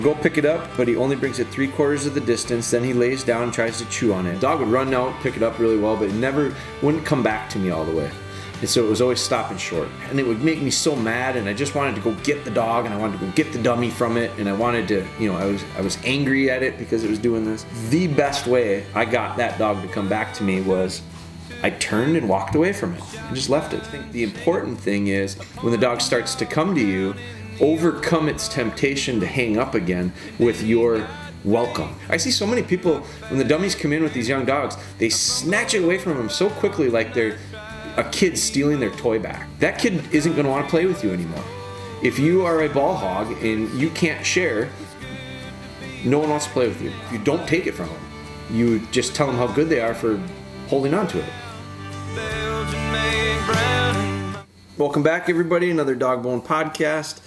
Go pick it up, but he only brings it 3/4 of the distance. Then he lays down and tries to chew on it. The dog would run out, pick it up really well, but it wouldn't come back to me all the way. And so it was always stopping short. And it would make me so mad, and I just wanted to go get the dog, and I wanted to go get the dummy from it, and I wanted to, I was angry at it because it was doing this. The best way I got that dog to come back to me was I turned and walked away from it. I just left it. I think the important thing is when the dog starts to come to you, overcome its temptation to hang up again with your welcome. I see so many people, when the dummies come in with these young dogs, they snatch it away from them so quickly like they're a kid stealing their toy back. That kid isn't going to want to play with you anymore. If you are a ball hog and you can't share, no one wants to play with you. You don't take it from them. You just tell them how good they are for holding on to it. Welcome back, everybody. Another DogBone podcast.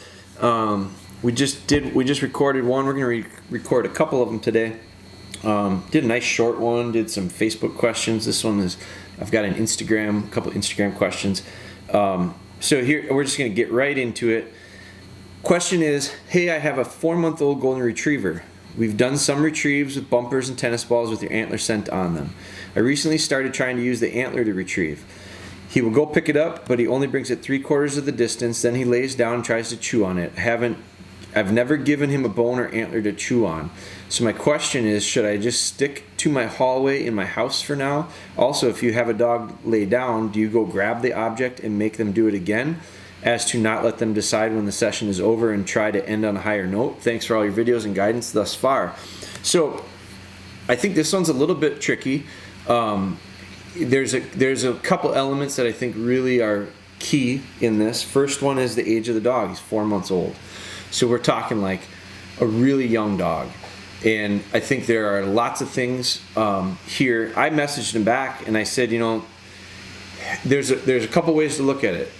We just recorded one. We're going to record a couple of them today. Did a nice short one. Did some Facebook questions. This one is, I've got a couple Instagram questions. So here we're just going to get right into it. Question is, hey, I have a 4-month-old golden retriever. We've done some retrieves with bumpers and tennis balls with your antler scent on them. I recently started trying to use the antler to retrieve. He will go pick it up, but he only brings it 3/4 of the distance. Then he lays down and tries to chew on it. I've never given him a bone or antler to chew on. So my question is, should I just stick to my hallway in my house for now? Also, if you have a dog lay down, do you go grab the object and make them do it again, as to not let them decide when the session is over and try to end on a higher note? Thanks for all your videos and guidance thus far. So I think this one's a little bit tricky. There's a couple elements that I think really are key in this. First one is the age of the dog. He's 4 months old. So we're talking like a really young dog. And I think there are lots of things here. I messaged him back and I said, there's a couple ways to look at it.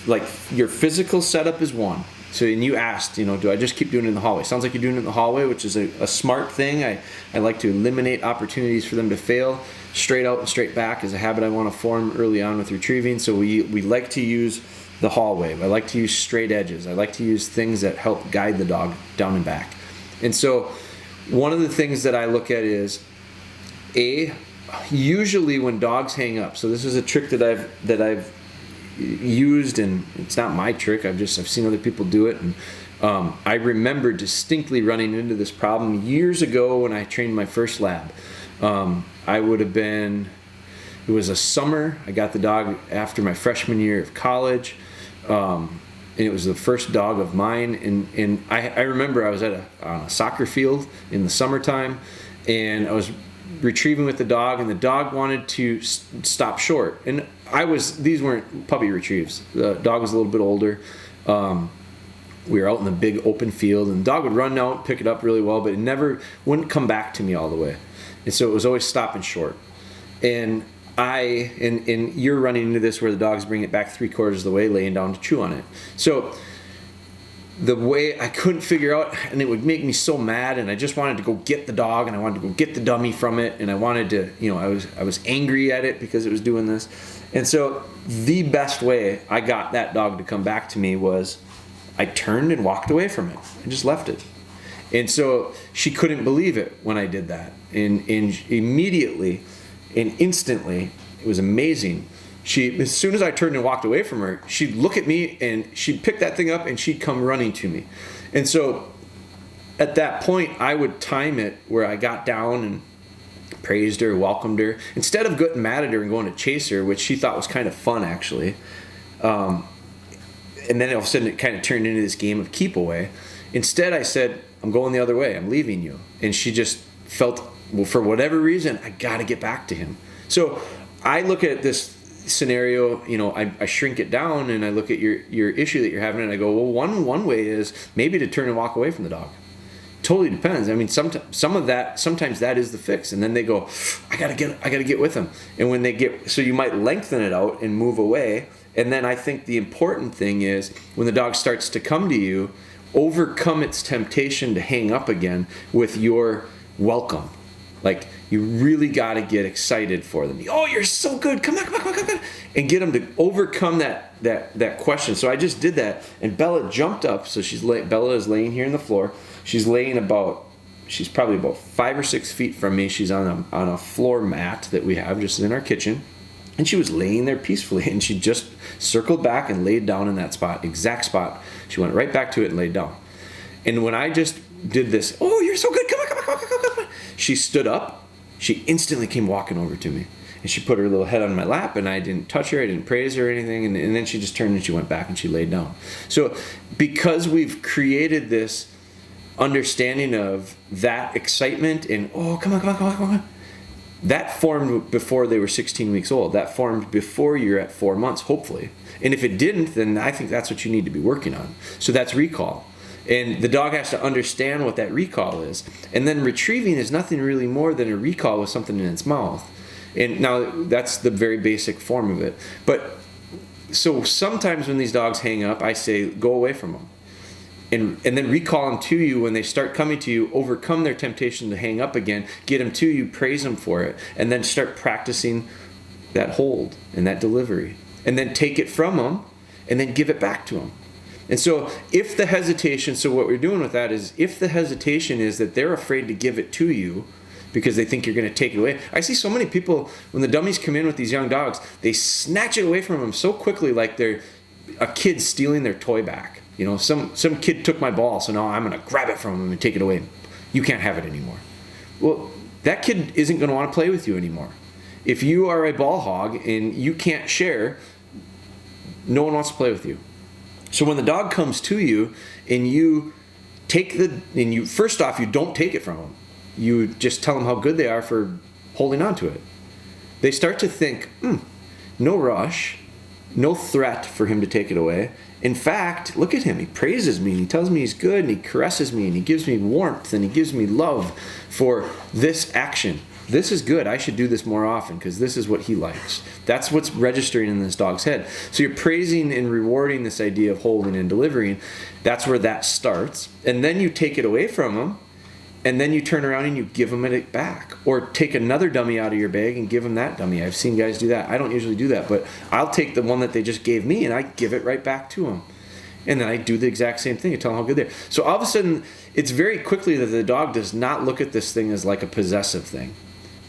Like your physical setup is one. So, and you asked, do I just keep doing it in the hallway? Sounds like you're doing it in the hallway, which is a smart thing. I like to eliminate opportunities for them to fail. Straight out and straight back is a habit I want to form early on with retrieving. So we like to use the hallway. I like to use straight edges. I like to use things that help guide the dog down and back. And so one of the things that I look at is, usually when dogs hang up, so this is a trick that I've used, and it's not my trick. I've seen other people do it, and I remember distinctly running into this problem years ago when I trained my first lab. It was a summer. I got the dog after my freshman year of college, and it was the first dog of mine. And I remember I was on a soccer field in the summertime, and I was retrieving with the dog, and the dog wanted to stop short. And these weren't puppy retrieves. The dog was a little bit older. We were out in the big open field, and the dog would run out, pick it up really well, but it wouldn't come back to me all the way. And so it was always stopping short. And you're running into this where the dogs bring it back 3/4 of the way, laying down to chew on it. So the way I couldn't figure out, and it would make me so mad, and I just wanted to go get the dog, and I wanted to go get the dummy from it, and I wanted to, I was angry at it because it was doing this. And so the best way I got that dog to come back to me was I turned and walked away from it. I just left it. And so she couldn't believe it when I did that. And immediately and instantly, it was amazing. As soon as I turned and walked away from her, she'd look at me and she'd pick that thing up and she'd come running to me. And so at that point, I would time it where I got down and praised her, welcomed her, instead of getting mad at her and going to chase her, which she thought was kind of fun actually. And then all of a sudden it kind of turned into this game of keep away. Instead, I said, I'm going the other way. I'm leaving you. And she just felt, well, for whatever reason, I got to get back to him. So I look at this scenario, I shrink it down and I look at your issue that you're having and I go, well, one way is maybe to turn and walk away from the dog. Totally depends. I mean, sometimes that is the fix. And then they go, I gotta get with them. And when they get, so you might lengthen it out and move away. And then I think the important thing is when the dog starts to come to you, overcome its temptation to hang up again with your welcome. Like, you really got to get excited for them. Oh, you're so good. Come on. And get them to overcome that question. So I just did that, and Bella jumped up. So Bella is laying here on the floor. she's she's probably about 5 or 6 feet from me. She's on a floor mat that we have just in our kitchen. And she was laying there peacefully, and she just circled back and laid down in that exact spot. She went right back to it and laid down. And when I just did this, oh, you're so good, come on. She stood up. She instantly came walking over to me. And she put her little head on my lap, and I didn't touch her, I didn't praise her or anything. And then she just turned and she went back and she laid down. So because we've created this understanding of that excitement and, oh, come on. That formed before they were 16 weeks old. That formed before you're at 4 months, hopefully. And if it didn't, then I think that's what you need to be working on. So that's recall. And the dog has to understand what that recall is. And then retrieving is nothing really more than a recall with something in its mouth. And now that's the very basic form of it. But so sometimes when these dogs hang up, I say, go away from them. And then recall them to you when they start coming to you, overcome their temptation to hang up again, get them to you, praise them for it, and then start practicing that hold and that delivery. And then take it from them and then give it back to them. And so if the hesitation, so what we're doing with that is if the hesitation is that they're afraid to give it to you because they think you're going to take it away. I see so many people, when the dummies come in with these young dogs, they snatch it away from them so quickly like they're a kid stealing their toy back. You know, some kid took my ball, so now I'm going to grab it from him and take it away. You can't have it anymore. Well, that kid isn't going to want to play with you anymore. If you are a ball hog and you can't share, no one wants to play with you. So when the dog comes to you and you first off, you don't take it from them. You just tell them how good they are for holding on to it. They start to think, no rush, no threat for him to take it away. In fact, look at him. He praises me and he tells me he's good and he caresses me and he gives me warmth and he gives me love for this action. This is good. I should do this more often because this is what he likes. That's what's registering in this dog's head. So you're praising and rewarding this idea of holding and delivering. That's where that starts. And then you take it away from him. And then you turn around and you give them it back. Or take another dummy out of your bag and give them that dummy. I've seen guys do that. I don't usually do that, but I'll take the one that they just gave me and I give it right back to them. And then I do the exact same thing and tell them how good they are. So all of a sudden, it's very quickly that the dog does not look at this thing as like a possessive thing.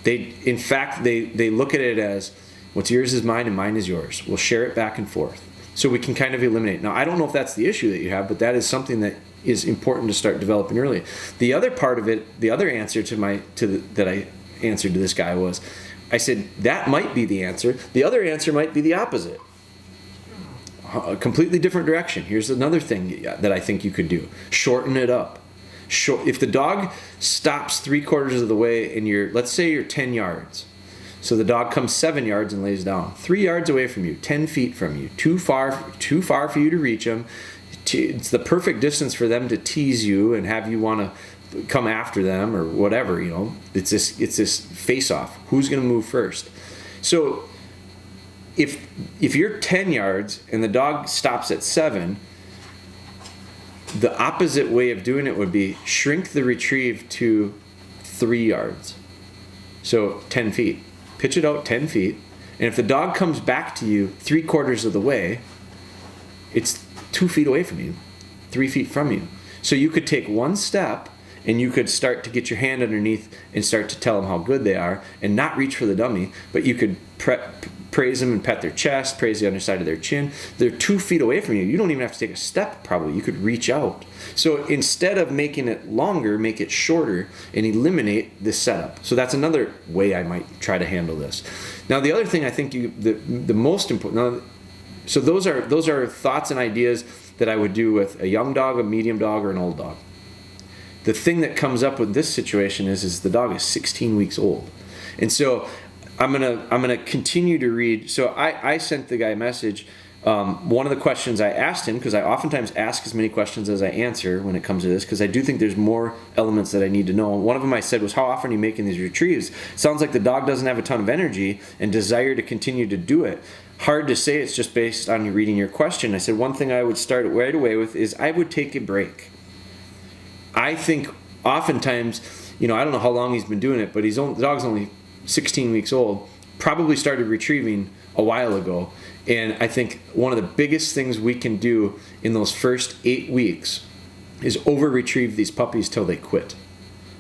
In fact, they look at it as, what's yours is mine and mine is yours. We'll share it back and forth. So we can kind of eliminate. Now, I don't know if that's the issue that you have, but that is something that is important to start developing early. The other part of it, the other answer that I answered to this guy was, I said, that might be the answer. The other answer might be the opposite. A completely different direction. Here's another thing that I think you could do. Shorten it up. If the dog stops 3/4 of the way and let's say you're 10 yards. So the dog comes 7 yards and lays down. 3 yards away from you, 10 feet from you. Too far for you to reach them. It's the perfect distance for them to tease you and have you want to come after them or whatever, you know. It's this face-off. Who's going to move first? So if you're 10 yards and the dog stops at 7, the opposite way of doing it would be shrink the retrieve to 3 yards. So 10 feet. Pitch it out 10 feet. And if the dog comes back to you 3/4 of the way, it's 2 feet away from you, 3 feet from you. So you could take one step and you could start to get your hand underneath and start to tell them how good they are and not reach for the dummy, but you could praise them and pet their chest, praise the underside of their chin. They're 2 feet away from you. You don't even have to take a step probably. You could reach out. So instead of making it longer, make it shorter and eliminate this setup. So that's another way I might try to handle this. Now the other thing I think the most important, so those are thoughts and ideas that I would do with a young dog, a medium dog, or an old dog. The thing that comes up with this situation is the dog is 16 weeks old. And so I'm gonna continue to read. So I sent the guy a message. One of the questions I asked him, because I oftentimes ask as many questions as I answer when it comes to this, because I do think there's more elements that I need to know. One of them I said was, how often are you making these retrieves? Sounds like the dog doesn't have a ton of energy and desire to continue to do it. Hard to say, it's just based on you reading your question. I said one thing I would start right away with is I would take a break. I think oftentimes, I don't know how long he's been doing it, but the dog's only 16 weeks old, probably started retrieving a while ago. And I think one of the biggest things we can do in those first 8 weeks is over-retrieve these puppies till they quit.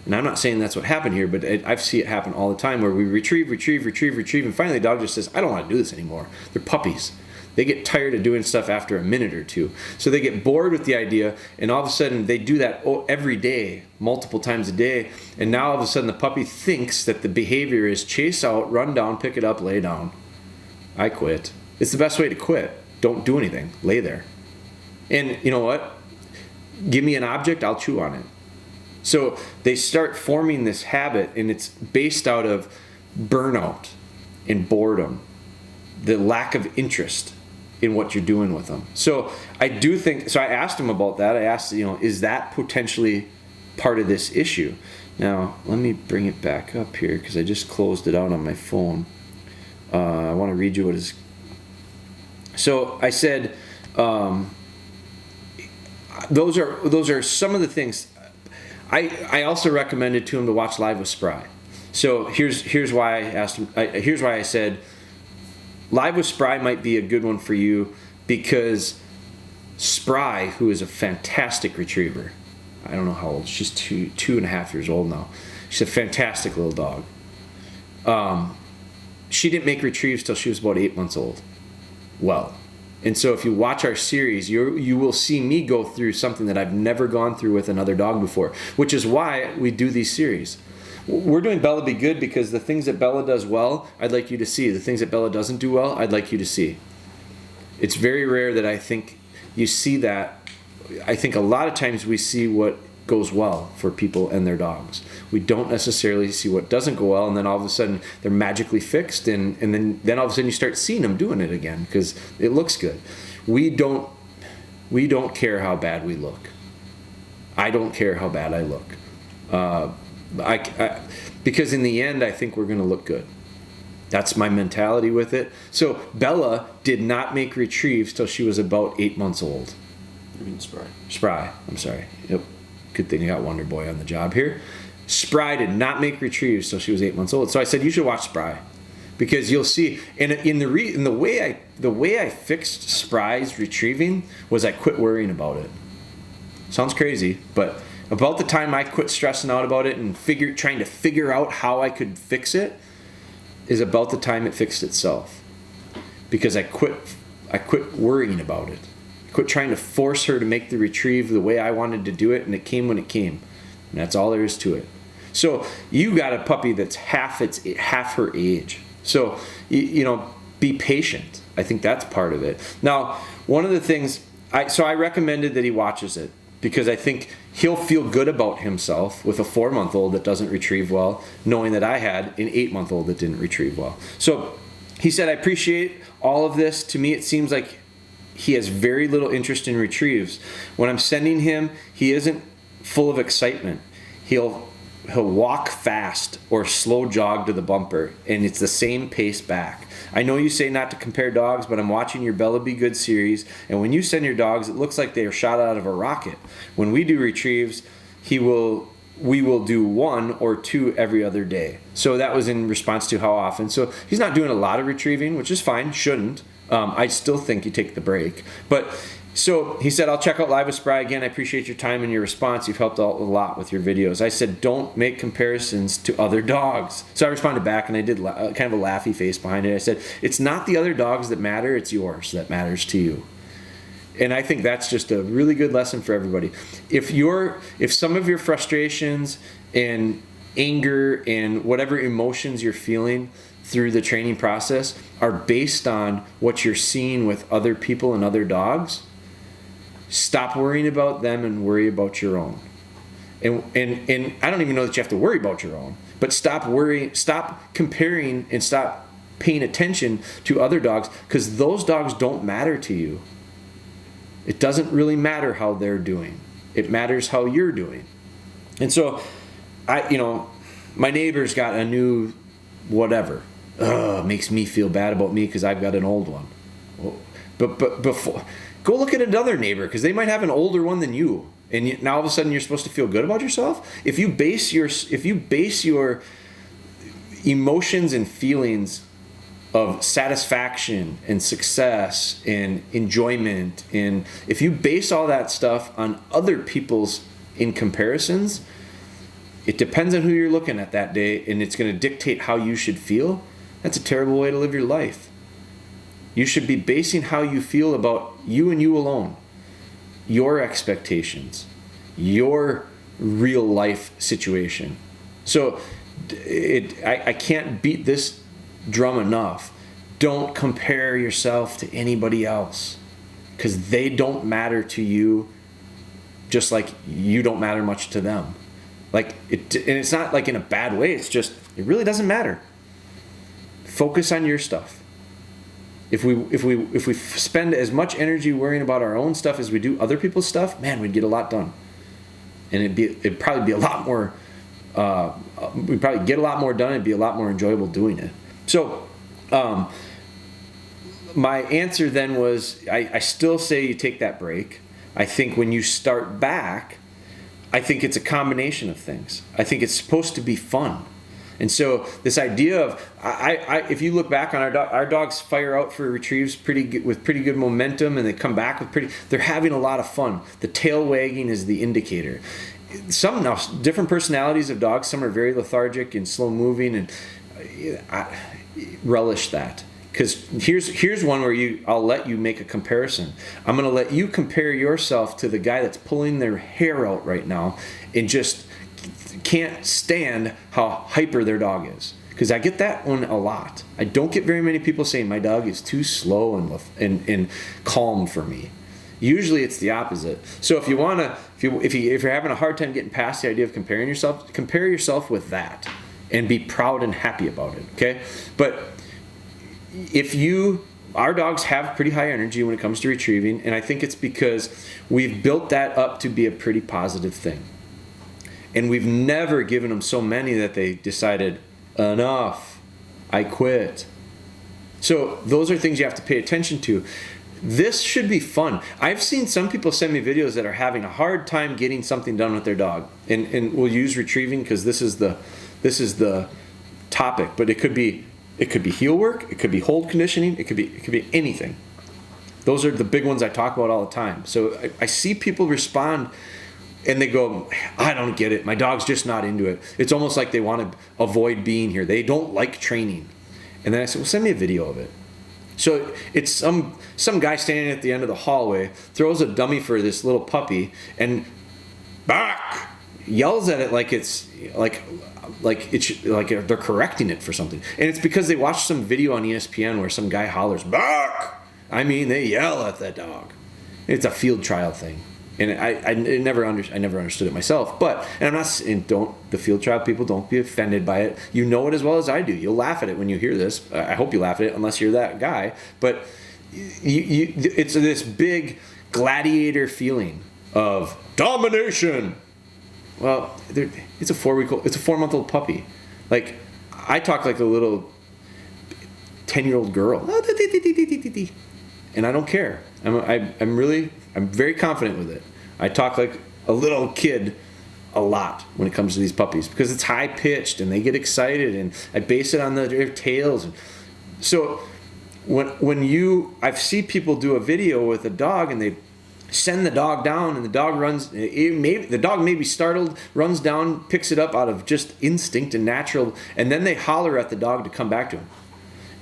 And I'm not saying that's what happened here, but I see it happen all the time where we retrieve, and finally the dog just says, I don't want to do this anymore. They're puppies. They get tired of doing stuff after a minute or two. So they get bored with the idea, and all of a sudden they do that every day, multiple times a day, and now all of a sudden the puppy thinks that the behavior is chase out, run down, pick it up, lay down. I quit. It's the best way to quit. Don't do anything. Lay there. And you know what? Give me an object, I'll chew on it. So they start forming this habit, and it's based out of burnout and boredom, the lack of interest in what you're doing with them. So I do think, so I asked him about that. I asked, is that potentially part of this issue? Now, let me bring it back up here because I just closed it out on my phone. I want to read you what is. So I said, those are some of the things. I also recommended to him to watch Live with Spry. So here's why I asked him. Here's why I said Live with Spry might be a good one for you, because Spry, who is a fantastic retriever, I don't know how old, she's two and a half years old now. She's a fantastic little dog. She didn't make retrieves till she was about 8 months old. Well. And so if you watch our series, you will see me go through something that I've never gone through with another dog before, which is why we do these series. We're doing Bella Be Good because the things that Bella does well, I'd like you to see. The things that Bella doesn't do well, I'd like you to see. It's very rare that I think you see that. I think a lot of times we see what goes well for people and their dogs. We don't necessarily see what doesn't go well, and then all of a sudden they're magically fixed, and then all of a sudden you start seeing them doing it again because it looks good. We don't care how bad we look. I don't care how bad I look. Because in the end, I think we're going to look good. That's my mentality with it. So Bella did not make retrieves till she was about 8 months old. I mean Spry. Spry, I'm sorry. Yep. Good thing you got Wonder Boy on the job here. Spry did not make retrieves till she was 8 months old. So I said you should watch Spry, because you'll see. And in the way I fixed Spry's retrieving was I quit worrying about it. Sounds crazy, but about the time I quit stressing out about it and trying to figure out how I could fix it is about the time it fixed itself, because I quit worrying about it. Quit trying to force her to make the retrieve the way I wanted to do it, and it came when it came. And that's all there is to it. So you got a puppy that's half her age. So be patient. I think that's part of it. Now, one of the things I recommended that he watches it, because I think he'll feel good about himself with a 4-month-old that doesn't retrieve well, knowing that I had an 8-month-old that didn't retrieve well. So he said, I appreciate all of this. To me, it seems like he has very little interest in retrieves. When I'm sending him, he isn't full of excitement. He'll walk fast or slow jog to the bumper, and it's the same pace back. I know you say not to compare dogs, but I'm watching your Bella Be Good series, and when you send your dogs, it looks like they are shot out of a rocket. When we do retrieves, we will do 1 or 2 every other day. So that was in response to how often. So he's not doing a lot of retrieving, which is fine, shouldn't. I still think you take the break. But so he said, I'll check out Live with Spry again. I appreciate your time and your response. You've helped out a lot with your videos. I said, don't make comparisons to other dogs. So I responded back, and I did kind of a laughy face behind it. I said, it's not the other dogs that matter, it's yours that matters to you. And I think that's just a really good lesson for everybody. If some of your frustrations and anger and whatever emotions you're feeling through the training process are based on what you're seeing with other people and other dogs, stop worrying about them and worry about your own. And I don't even know that you have to worry about your own, but stop comparing and stop paying attention to other dogs, because those dogs don't matter to you. It doesn't really matter how they're doing. It matters how you're doing. And so my neighbor's got a new whatever. Makes me feel bad about me because I've got an old one. But before, go look at another neighbor, because they might have an older one than you, and now all of a sudden you're supposed to feel good about yourself. If you base your emotions and feelings of satisfaction and success and enjoyment. And if you base all that stuff on other people's in comparisons, it depends on who you're looking at that day, and it's going to dictate how you should feel. That's a terrible way to live your life. You should be basing how you feel about you and you alone, your expectations, your real life situation. So I can't beat this drum enough. Don't compare yourself to anybody else, because they don't matter to you just like you don't matter much to them. And it's not like in a bad way, it's just it really doesn't matter. Focus on your stuff. If we spend as much energy worrying about our own stuff as we do other people's stuff, man, we'd get a lot done. And it'd probably be a lot more we'd probably get a lot more done. It'd be a lot more enjoyable doing it. So my answer then was, I still say you take that break. I think when you start back, I think it's a combination of things. I think it's supposed to be fun. And so this idea of, if you look back on our dogs fire out for retrieves with pretty good momentum, and they come back with they're having a lot of fun. The tail wagging is the indicator. Now, different personalities of dogs, some are very lethargic and slow moving, and I relish that. Because here's one where I'll let you make a comparison. I'm going to let you compare yourself to the guy that's pulling their hair out right now and just can't stand how hyper their dog is. Because I get that one a lot. I don't get very many people saying my dog is too slow and calm for me. Usually it's the opposite. So if you're having a hard time getting past the idea of comparing yourself, compare yourself with that and be proud and happy about it. Okay, but our dogs have pretty high energy when it comes to retrieving, and I think it's because we've built that up to be a pretty positive thing. And we've never given them so many that they decided, enough, I quit. So those are things you have to pay attention to. This should be fun. I've seen some people send me videos that are having a hard time getting something done with their dog. And we'll use retrieving because this is the topic, but it could be heel work, it could be hold conditioning, it could be anything. Those are the big ones I talk about all the time. So I see people respond and they go, I don't get it. My dog's just not into it. It's almost like they want to avoid being here. They don't like training. And then I said, well, send me a video of it. So it's some guy standing at the end of the hallway, throws a dummy for this little puppy, and bark, yells at it like they're correcting it for something. And it's because they watched some video on ESPN where some guy hollers, bark! I mean, they yell at that dog. It's a field trial thing. And I never understood it myself. But, and I'm not saying the field trial people, don't be offended by it. You know it as well as I do. You'll laugh at it when you hear this. I hope you laugh at it unless you're that guy. But it's this big gladiator feeling of domination. Well, it's a 4-month-old puppy. Like, I talk like a little 10-year-old girl. And I don't care. I'm very confident with it. I talk like a little kid a lot when it comes to these puppies because it's high pitched and they get excited, and I base it on their tails. So I've seen people do a video with a dog and they send the dog down and the dog runs. The dog may be startled, runs down, picks it up out of just instinct and natural, and then they holler at the dog to come back to him.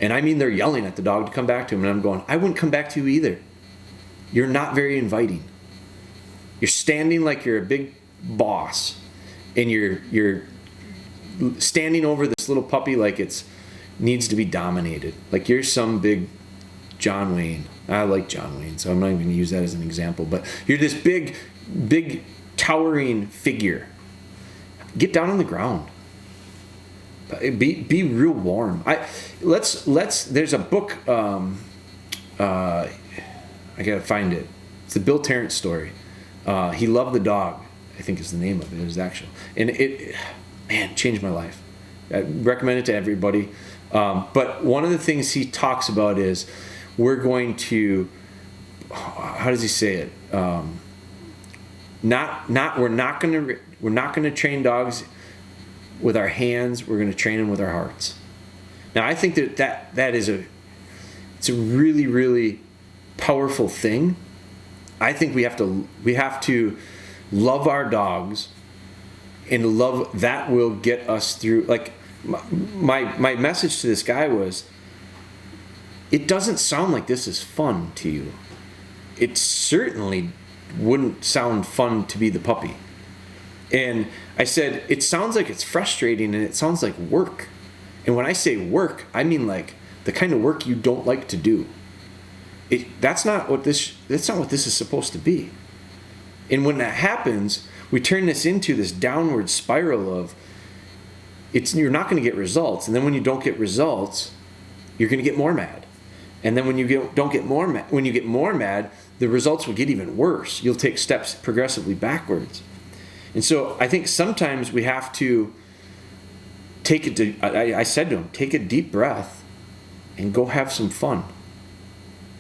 And I mean, they're yelling at the dog to come back to him, and I'm going, I wouldn't come back to you either. You're not very inviting. You're standing like you're a big boss, and you're standing over this little puppy like it needs to be dominated. Like you're some big John Wayne. I like John Wayne, so I'm not even going to use that as an example. But you're this big, towering figure. Get down on the ground. Be real warm. There's a book. I gotta find it. It's the Bill Terrence story. He Loved the Dog, I think is the name of it. It was actual, and it changed my life. I recommend it to everybody. But one of the things he talks about is we're going to, how does he say it? We're not going to train dogs with our hands. We're going to train them with our hearts. Now, I think that is it's a really, really powerful thing. I think we have to love our dogs, and love that will get us through. Like my message to this guy was, it doesn't sound like this is fun to you. It certainly wouldn't sound fun to be the puppy. And I said, it sounds like it's frustrating and it sounds like work. And when I say work, I mean like the kind of work you don't like to do. That's not what this is supposed to be. And when that happens, we turn this into this downward spiral of you're not going to get results. And then when you don't get results, you're going to get more mad. And then when you get more mad, the results will get even worse. You'll take steps progressively backwards. And so I think sometimes we have to I said to him, take a deep breath and go have some fun.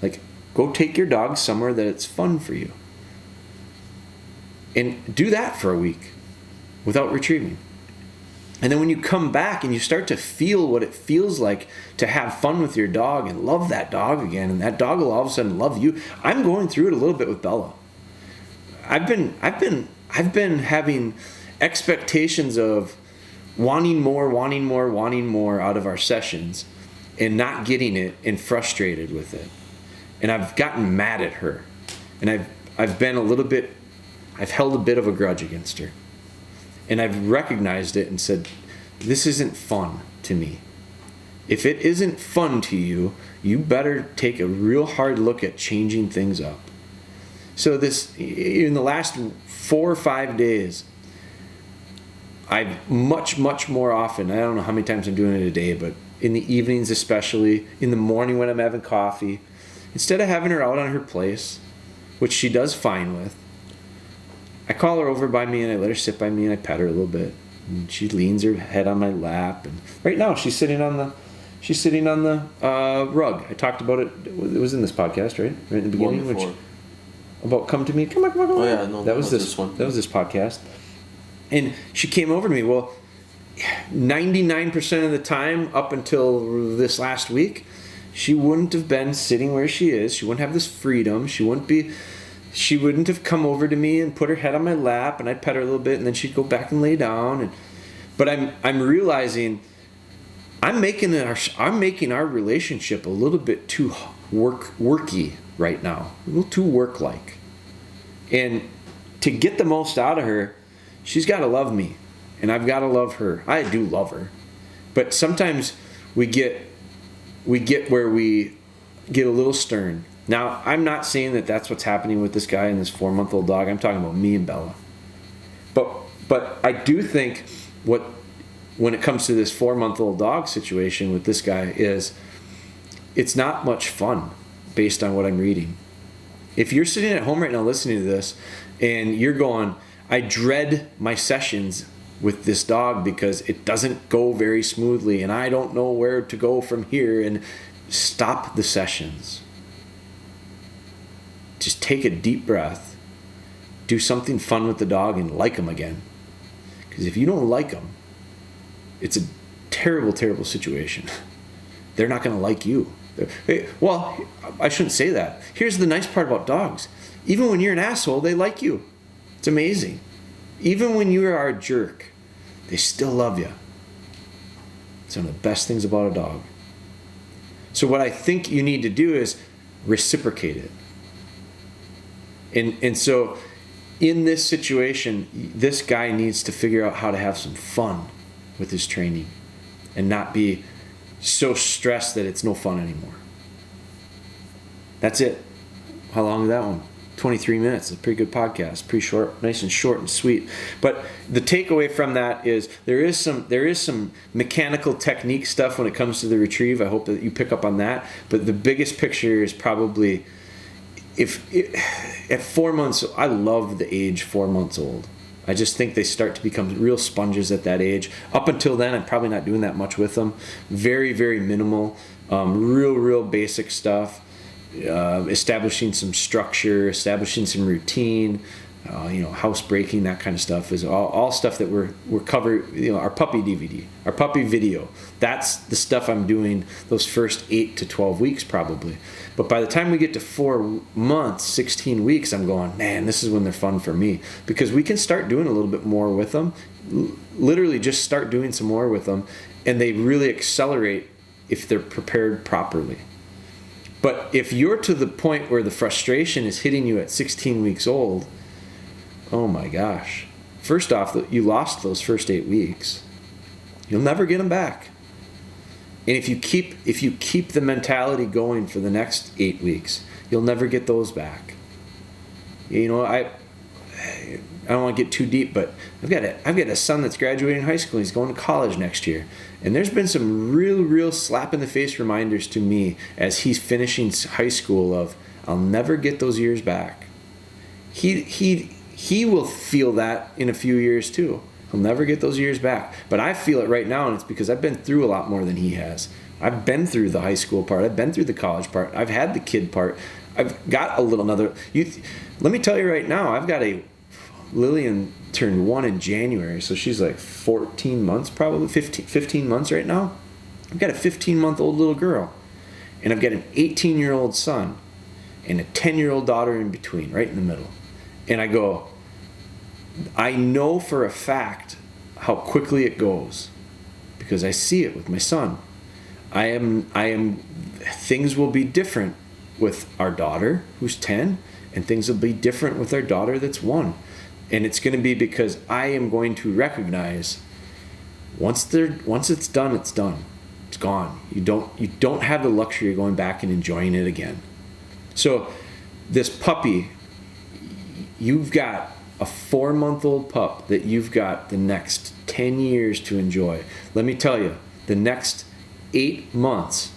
Like, go take your dog somewhere that it's fun for you. And do that for a week without retrieving. And then when you come back and you start to feel what it feels like to have fun with your dog and love that dog again, and that dog will all of a sudden love you. I'm going through it a little bit with Bella. I've been having expectations of wanting more out of our sessions and not getting it and frustrated with it. And I've gotten mad at her. And I've held a bit of a grudge against her. And I've recognized it and said, this isn't fun to me. If it isn't fun to you, you better take a real hard look at changing things up. So in the last 4 or 5 days, I've much more often, I don't know how many times I'm doing it a day, but in the evenings especially, in the morning when I'm having coffee, instead of having her out on her place, which she does fine with, I call her over by me and I let her sit by me and I pet her a little bit. And she leans her head on my lap. And right now she's sitting on the rug. I talked about it. It was in this podcast, right? Right in the beginning. About come to me. Come on. Oh yeah, no. That was this one. That was this podcast. And she came over to me. Well, 99% of the time up until this last week, she wouldn't have been sitting where she is. She wouldn't have this freedom. She wouldn't have come over to me and put her head on my lap and I'd pet her a little bit and then she'd go back and lay down. But I'm realizing I'm making our relationship a little bit too worky right now, a little too work-like. And to get the most out of her, she's got to love me and I've got to love her. I do love her. But sometimes we get where we get a little stern. Now, I'm not saying that that's what's happening with this guy and this 4-month-old dog. I'm talking about me and Bella. But I do think when it comes to this 4-month-old dog situation with this guy is it's not much fun based on what I'm reading. If you're sitting at home right now listening to this and you're going, I dread my sessions with this dog because it doesn't go very smoothly and I don't know where to go from here, and stop the sessions. Just take a deep breath, do something fun with the dog, and like him again. Because if you don't like him, it's a terrible, terrible situation. They're not going to like you. Well, I shouldn't say that. Here's the nice part about dogs. Even when you're an asshole, they like you. It's amazing. Even when you are a jerk, they still love you. It's one of the best things about a dog. So what I think you need to do is reciprocate it. And so in this situation, this guy needs to figure out how to have some fun with his training and not be so stressed that it's no fun anymore. That's it. How long is that one? 23 minutes. It's a pretty good podcast. Pretty short, nice and short and sweet. But the takeaway from that is there is some mechanical technique stuff when it comes to the retrieve. I hope that you pick up on that. But the biggest picture is probably at 4 months, I love the age 4 months old. I just think they start to become real sponges at that age. Up until then, I'm probably not doing that much with them. Very, very minimal, real basic stuff. Establishing some structure, establishing some routine, housebreaking, that kind of stuff is all stuff that we're covered. Our puppy DVD, our puppy video. That's the stuff I'm doing those first 8 to 12 weeks probably. But by the time we get to 4 months, 16 weeks, I'm going, man, this is when they're fun for me, because we can start doing a little bit more with them. Literally, just start doing some more with them, and they really accelerate if they're prepared properly. But if you're to the point where the frustration is hitting you at 16 weeks old, oh my gosh. First off, you lost those first 8 weeks. You'll never get them back. And if you keep the mentality going for the next 8 weeks, you'll never get those back. I don't want to get too deep, but I've got a son that's graduating high school. He's going to college next year. And there's been some real slap in the face reminders to me as he's finishing high school of, I'll never get those years back. He will feel that in a few years too. He'll never get those years back. But I feel it right now, and it's because I've been through a lot more than he has. I've been through the high school part. I've been through the college part. I've had the kid part. I've got another. Let me tell you right now, I've got Lillian turned 1 in January, so she's like 14 months probably, 15 months right now. I've got a 15-month-old little girl, and I've got an 18-year-old son and a 10-year-old daughter in between, right in the middle. And I know for a fact how quickly it goes because I see it with my son. Things will be different with our daughter who's 10, and things will be different with our daughter that's 1. And it's going to be because I am going to recognize once it's done, it's done. It's gone. You don't have the luxury of going back and enjoying it again. So this puppy, you've got a 4-month-old pup that you've got the next 10 years to enjoy. Let me tell you, the next 8 months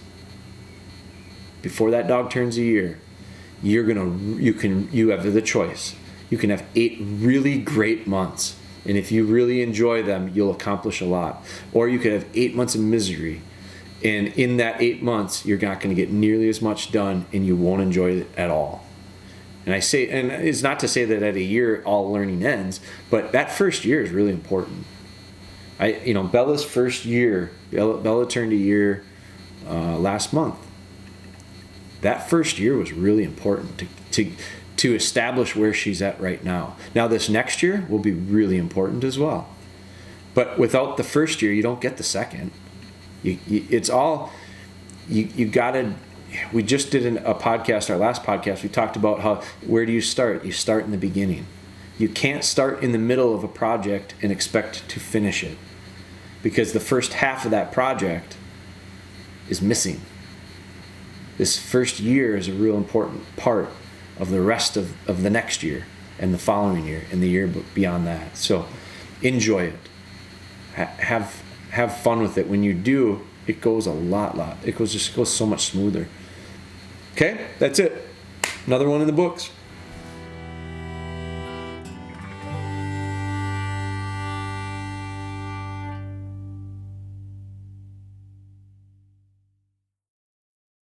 before that dog turns a year, you have the choice. You can have 8 really great months, and if you really enjoy them, you'll accomplish a lot. Or you could have 8 months of misery, and in that 8 months, you're not going to get nearly as much done, and you won't enjoy it at all. And it's not to say that at a year all learning ends, but that first year is really important. Bella's first year, Bella turned a year last month. That first year was really important to establish where she's at right now. Now this next year will be really important as well. But without the first year, you don't get the second. It's all, you gotta, we just did a podcast, our last podcast, we talked about where do you start? You start in the beginning. You can't start in the middle of a project and expect to finish it, because the first half of that project is missing. This first year is a real important part of the rest of the next year and the following year and the year beyond that. So enjoy it. Have fun with it. When you do, it goes a lot. It goes so much smoother. Okay, that's it. Another one in the books.